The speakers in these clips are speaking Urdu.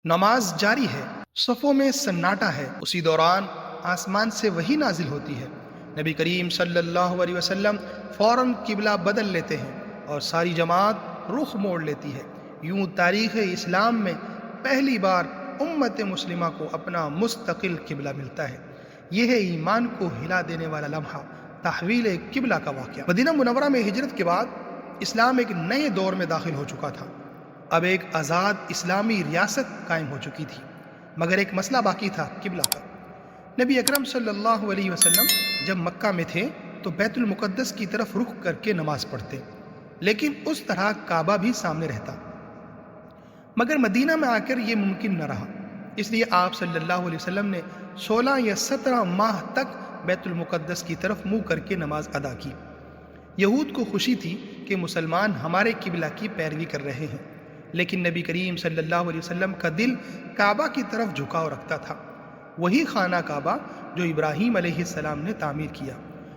نماز جاری ہے، صفوں میں سناٹا ہے، اسی دوران آسمان سے وحی نازل ہوتی ہے۔ نبی کریم صلی اللہ علیہ وسلم فوراً قبلہ بدل لیتے ہیں اور ساری جماعت رخ موڑ لیتی ہے۔ یوں تاریخ اسلام میں پہلی بار امت مسلمہ کو اپنا مستقل قبلہ ملتا ہے۔ یہ ہے ایمان کو ہلا دینے والا لمحہ، تحویل قبلہ کا واقعہ۔ مدینہ منورہ میں ہجرت کے بعد اسلام ایک نئے دور میں داخل ہو چکا تھا۔ اب ایک آزاد اسلامی ریاست قائم ہو چکی تھی، مگر ایک مسئلہ باقی تھا، قبلہ کا۔ نبی اکرم صلی اللہ علیہ وسلم جب مکہ میں تھے تو بیت المقدس کی طرف رخ کر کے نماز پڑھتے، لیکن اس طرح کعبہ بھی سامنے رہتا۔ مگر مدینہ میں آ کر یہ ممکن نہ رہا، اس لیے آپ صلی اللہ علیہ وسلم نے 16 یا 17 ماہ تک بیت المقدس کی طرف منہ کر کے نماز ادا کی۔ یہود کو خوشی تھی کہ مسلمان ہمارے قبلہ کی پیروی کر رہے ہیں، لیکن نبی کریم صلی اللہ علیہ وسلم کا دل کعبہ کی طرف جھکاؤ رکھتا تھا، وہی خانہ کعبہ جو ابراہیم علیہ السلام نے تعمیر کیا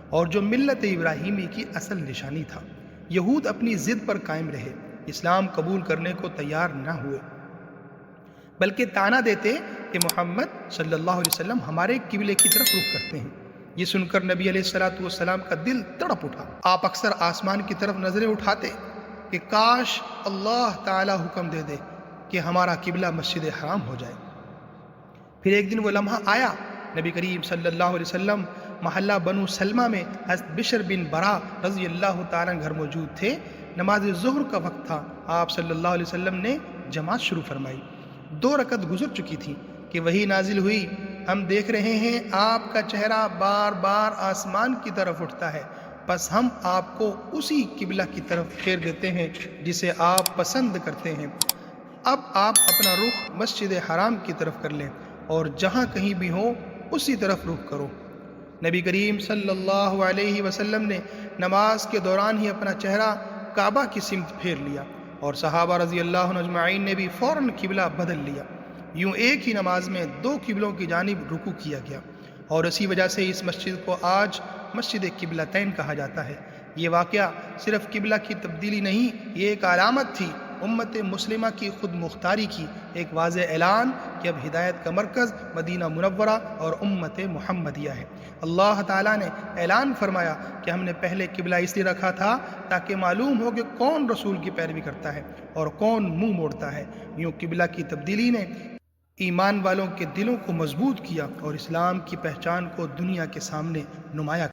اور جو ملت ابراہیمی کی اصل نشانی تھا۔ یہود اپنی ضد پر قائم رہے، اسلام قبول کرنے کو تیار نہ ہوئے، بلکہ طعنہ دیتے کہ محمد صلی اللہ علیہ وسلم ہمارے قبلے کی طرف رخ کرتے ہیں۔ یہ سن کر نبی علیہ السلام کا دل تڑپ اٹھا۔ آپ اکثر آسمان کی طرف نظریں اٹھاتے کہ کاش اللہ تعالی حکم دے دے کہ ہمارا قبلہ مسجد حرام ہو جائے۔ پھر ایک دن وہ لمحہ آیا، نبی کریم صلی اللہ علیہ وسلم محلہ بنو سلمہ میں حضرت بشر بن برا رضی اللہ تعالیٰ گھر موجود تھے۔ نماز ظہر کا وقت تھا، آپ صلی اللہ علیہ وسلم نے جماعت شروع فرمائی۔ 2 رکعت گزر چکی تھی کہ وحی نازل ہوئی، ہم دیکھ رہے ہیں آپ کا چہرہ بار بار آسمان کی طرف اٹھتا ہے، بس ہم آپ کو اسی قبلہ کی طرف پھیر دیتے ہیں جسے آپ پسند کرتے ہیں۔ اب آپ اپنا رخ مسجد حرام کی طرف کر لیں اور جہاں کہیں بھی ہو اسی طرف رخ کرو۔ نبی کریم صلی اللہ علیہ وسلم نے نماز کے دوران ہی اپنا چہرہ کعبہ کی سمت پھیر لیا اور صحابہ رضی اللہ عنہ اجمعین نے بھی فوراً قبلہ بدل لیا۔ یوں ایک ہی نماز میں 2 قبلوں کی جانب رکوع کیا گیا، اور اسی وجہ سے اس مسجد کو آج مسجد قبلتین کہا جاتا ہے۔ یہ واقعہ صرف قبلہ کی تبدیلی نہیں، یہ ایک علامت تھی امت مسلمہ کی خود مختاری کی، ایک واضح اعلان کہ اب ہدایت کا مرکز مدینہ منورہ اور امت محمدیہ ہے۔ اللہ تعالیٰ نے اعلان فرمایا کہ ہم نے پہلے قبلہ اس لیے رکھا تھا تاکہ معلوم ہو کہ کون رسول کی پیروی کرتا ہے اور کون منہ موڑتا ہے۔ یوں قبلہ کی تبدیلی نے ایمان والوں کے دلوں کو مضبوط کیا اور اسلام کی پہچان کو دنیا کے سامنے نمایاں